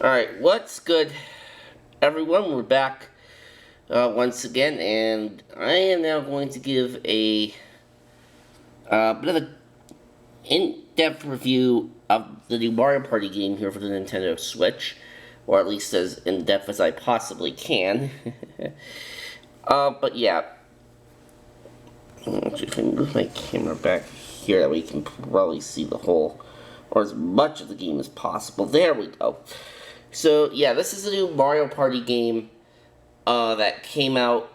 Alright, what's good, everyone? We're back once again, and I am now going to give a bit of an in-depth review of the new Mario Party game here for the Nintendo Switch, or at least as in-depth as I possibly can. But yeah, actually, if I move my camera back here, that way you can probably see the whole, or as much of the game as possible. There we go. So, yeah, this is a new Mario Party game that came out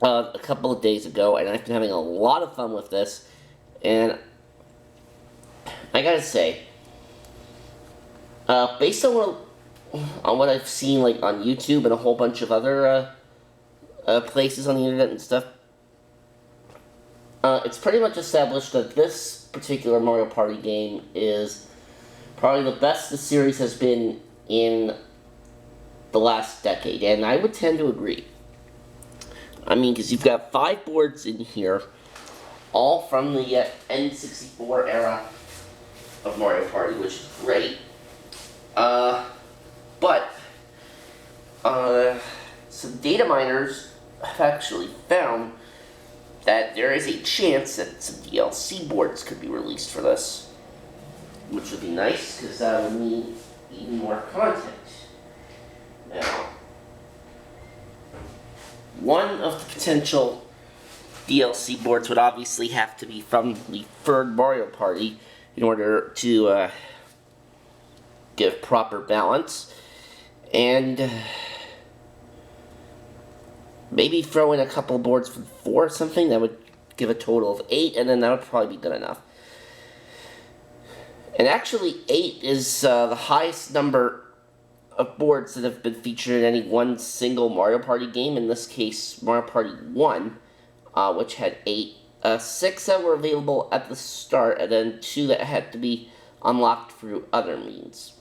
a couple of days ago, and I've been having a lot of fun with this, and I gotta say, based on what I've seen, like, on YouTube and a whole bunch of other places on the internet and stuff, it's pretty much established that this particular Mario Party game is probably the best the series has been in the last decade, and I would tend to agree. I mean, because you've got 5 boards in here, all from the N64 era of Mario Party, which is great. But some data miners have actually found that there is a chance that some DLC boards could be released for this, which would be nice, because that would mean even more content. Now, one of the potential DLC boards would obviously have to be from the third Mario Party in order to give proper balance, and maybe throw in a couple boards from 4 or something. That would give a total of 8, and then that would probably be good enough. And actually, 8 is the highest number of boards that have been featured in any one single Mario Party game. In this case, Mario Party 1, which had 8. 6 that were available at the start, and then 2 that had to be unlocked through other means.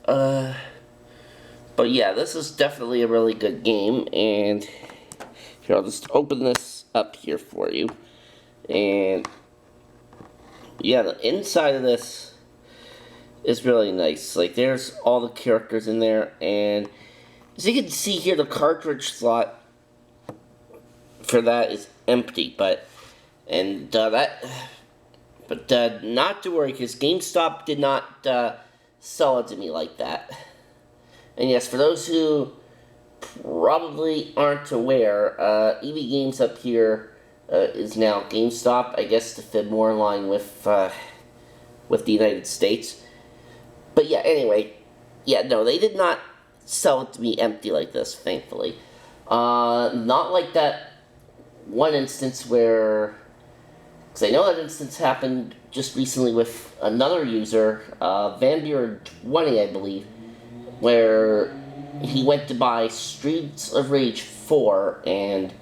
But yeah, this is definitely a really good game, and here, I'll just open this up here for you. And yeah, the inside of this is really nice. Like, there's all the characters in there, and as you can see here, the cartridge slot for that is empty, but not to worry, because GameStop did not sell it to me like that. And yes, for those who probably aren't aware, EB Games up here is now GameStop, I guess, to fit more in line with the United States. But yeah, anyway, yeah, no, they did not sell it to me empty like this, thankfully. Not like that one instance where, because I know that instance happened just recently with another user, Vanbeard20, I believe, where he went to buy Streets of Rage 4, and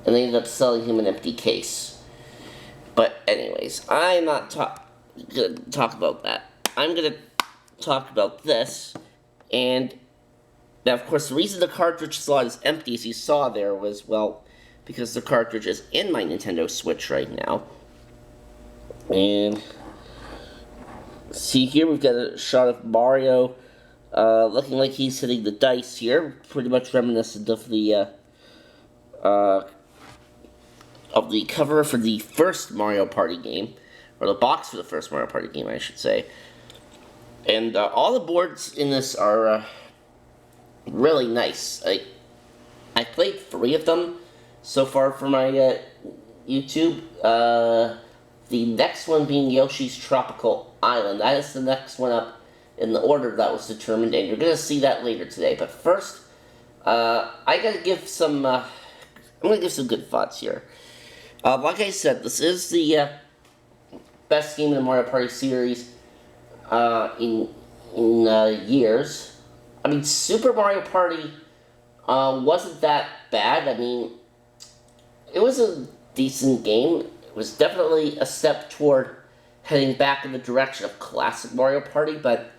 they ended up selling him an empty case. But anyways, I'm not gonna talk about that. I'm gonna talk about this, and now, of course, the reason the cartridge slot is empty, as you saw there, was, well, because the cartridge is in my Nintendo Switch right now. And see here, we've got a shot of Mario looking like he's hitting the dice here, pretty much reminiscent of the cover for the first Mario Party game, or the box for the first Mario Party game, I should say. And all the boards in this are really nice. I played 3 of them so far for my YouTube. The next one being Yoshi's Tropical Island. That is the next one up in the order that was determined, and you're going to see that later today. But first, I gotta give some, I'm going to give some good thoughts here. Like I said, this is the best game in the Mario Party series in years. I mean, Super Mario Party wasn't that bad. I mean, it was a decent game. It was definitely a step toward heading back in the direction of classic Mario Party, but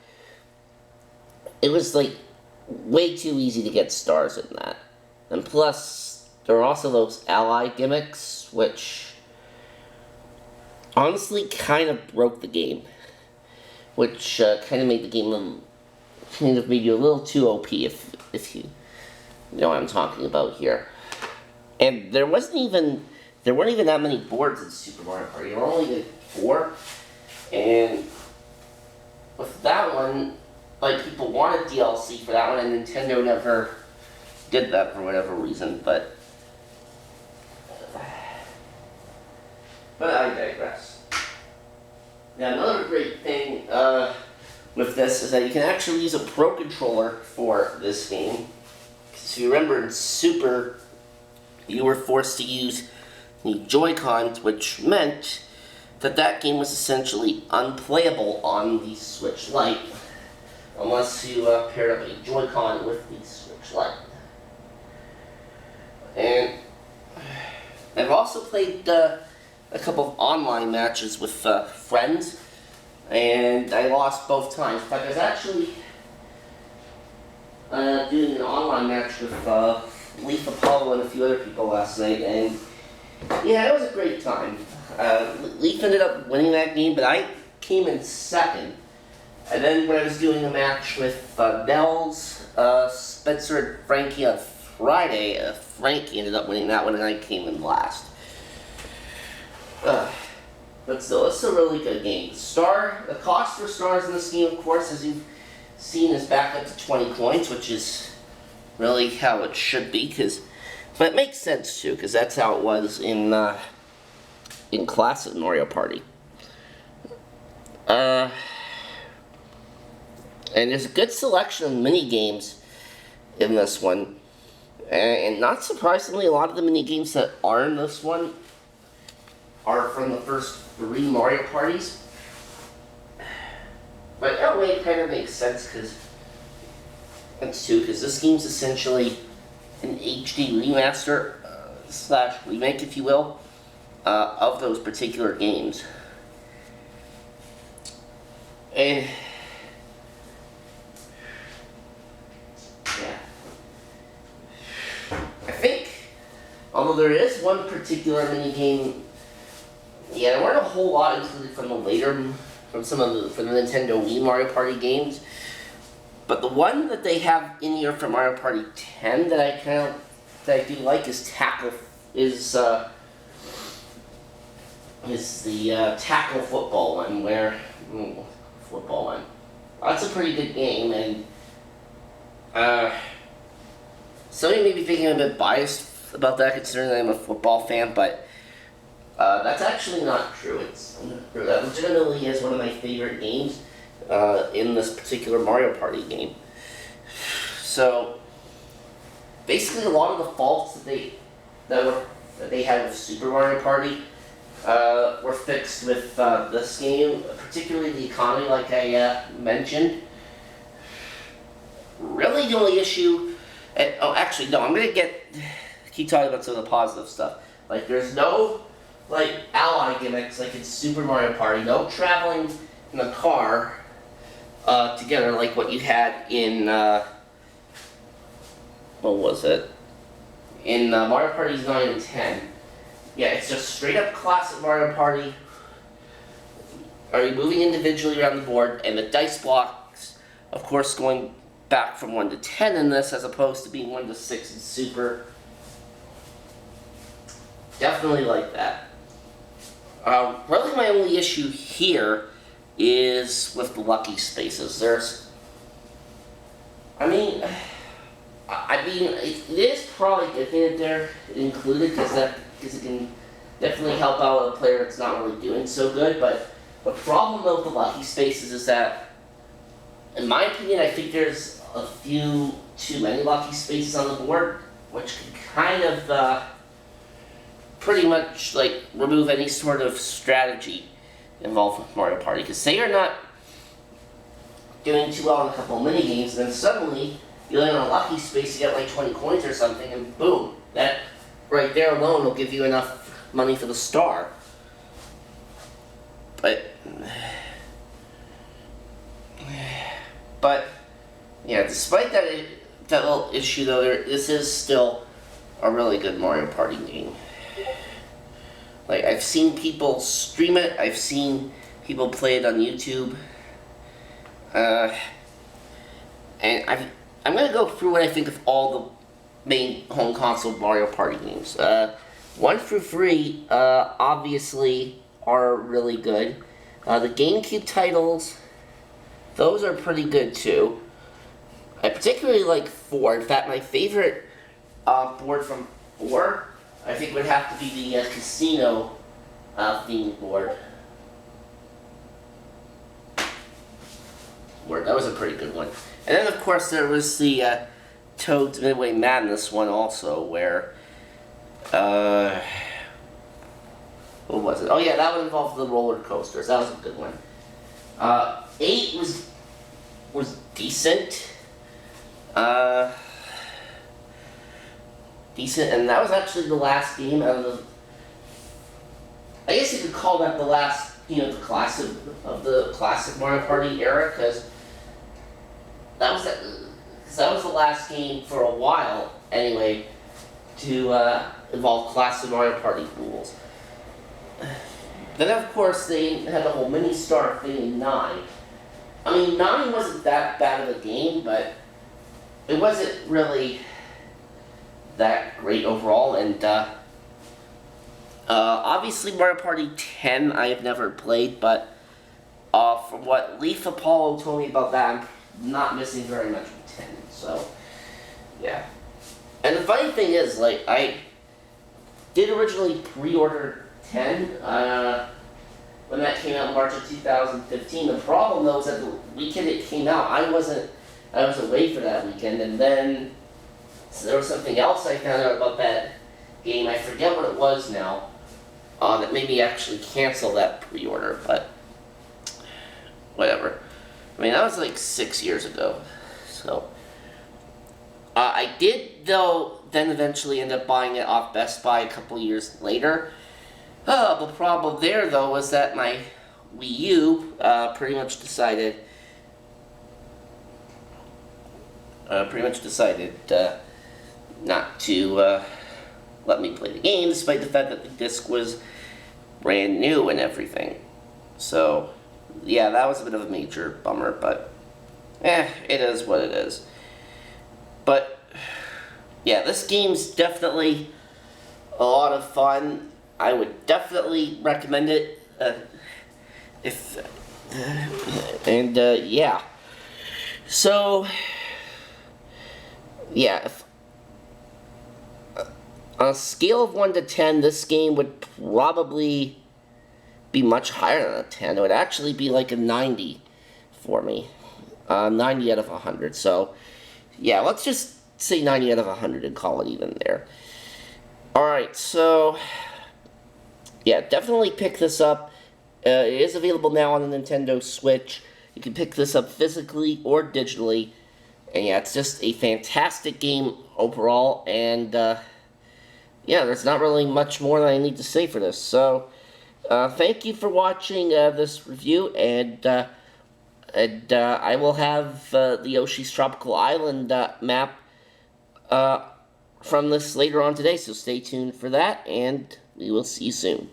it was, like, way too easy to get stars in that. And plus, there were also those ally gimmicks, which honestly kind of broke the game. which kind of made the game kind of made you a little too OP if you know what I'm talking about here. And there weren't even that many boards in Super Mario Party. There were only like 4, and with that one, like, people wanted DLC for that one, and Nintendo never did that for whatever reason. But I digress. Now, another great thing with this is that you can actually use a Pro Controller for this game. Because if you remember in Super, you were forced to use the Joy-Cons, which meant that game was essentially unplayable on the Switch Lite, unless you paired up a Joy-Con with the Switch Lite. And I've also played a couple of online matches with friends, and I lost both times. In fact, I was actually doing an online match with Leaf Apollo and a few other people last night, and yeah, it was a great time. Leaf ended up winning that game, but I came in second. And then when I was doing a match with Nels, Spencer, and Frankie on Friday, Frankie ended up winning that one, and I came in last. But still, it's a really good game. The cost for stars in this game, of course, as you've seen, is back up to 20 coins, which is really how it should be. But it makes sense too, because that's how it was in Classic Mario Party. And there's a good selection of mini games in this one, and not surprisingly, a lot of the mini games that are in this one are from the first 3 Mario Parties. But in a way, it kind of makes sense because this game's essentially an HD remaster / remake, if you will, of those particular games. And yeah, I think, although there is one particular mini game, yeah, there weren't a whole lot included from the Nintendo Wii Mario Party games. But the one that they have in here from Mario Party 10 that I do like is the tackle football one, football one. That's a pretty good game, and some of you may be thinking I'm a bit biased about that, considering that I'm a football fan, but that's actually not true. That legitimately is one of my favorite games in this particular Mario Party game. So basically, a lot of the faults that they had with Super Mario Party were fixed with this game, particularly the economy, like I mentioned. Really, the only issue. I'm gonna keep talking about some of the positive stuff. Like, there's no ally gimmicks like in Super Mario Party. No traveling in a car together like what you had in in Mario Party 9 and 10. Yeah, it's just straight up classic Mario Party. Are you moving individually around the board, and the dice blocks, of course, going back from 1 to 10 in this, as opposed to being 1 to 6 in Super. Definitely like that. Really, my only issue here is with the lucky spaces. It is probably good that they're included, because it can definitely help out a player that's not really doing so good. But the problem with the lucky spaces is that, in my opinion, I think there's a few too many lucky spaces on the board, which can kind of pretty much remove any sort of strategy involved with Mario Party. Because say you're not doing too well in a couple of mini games, and then suddenly you land on a lucky space, you get 20 coins or something, and boom, that right there alone will give you enough money for the star. But yeah, despite that little issue though, this is still a really good Mario Party game. I've seen people stream it, I've seen people play it on YouTube, And I'm going to go through what I think of all the main home console Mario Party games. 1 through 3, obviously, are really good. The GameCube titles, those are pretty good too. I particularly like 4. In fact, my favorite board from 4, I think would have to be the casino themed board. That was a pretty good one. And then, of course, there was the Toad's Midway Madness one also, where, what was it? Oh yeah, that one involved the roller coasters. That was a good one. 8 was decent. Decent, and that was actually the last game out of the, I guess you could call that the last, the classic Mario Party era, because that was the last game for a while, anyway, to involve classic Mario Party rules. Then, of course, they had the whole mini-star thing in 9. I mean, 9 wasn't that bad of a game, but it wasn't really that great overall, and obviously Mario Party 10 I have never played, but from what Leaf Apollo told me about that, I'm not missing very much with 10, so yeah. And the funny thing is, like, I did originally pre-order 10 when that came out in March of 2015. The problem though is that the weekend it came out, I was away for that weekend, and then so there was something else I found out about that game. I forget what it was now. That made me actually cancel that pre-order, but whatever. I mean, that was like 6 years ago. So I did, though, then eventually end up buying it off Best Buy a couple years later. The problem there, though, was that my Wii U pretty much decided not to let me play the game, despite the fact that the disc was brand new and everything. So, yeah, that was a bit of a major bummer, but it is what it is. But yeah, this game's definitely a lot of fun. I would definitely recommend it. Yeah. So, yeah, on a scale of 1 to 10, this game would probably be much higher than a 10. It would actually be like a 90 for me. 90 out of 100. So, yeah, let's just say 90 out of 100 and call it even there. Alright, so, yeah, definitely pick this up. It is available now on the Nintendo Switch. You can pick this up physically or digitally. And yeah, it's just a fantastic game overall. And, yeah, there's not really much more that I need to say for this. So, thank you for watching this review, and I will have the Yoshi's Tropical Island map from this later on today, so stay tuned for that, and we will see you soon.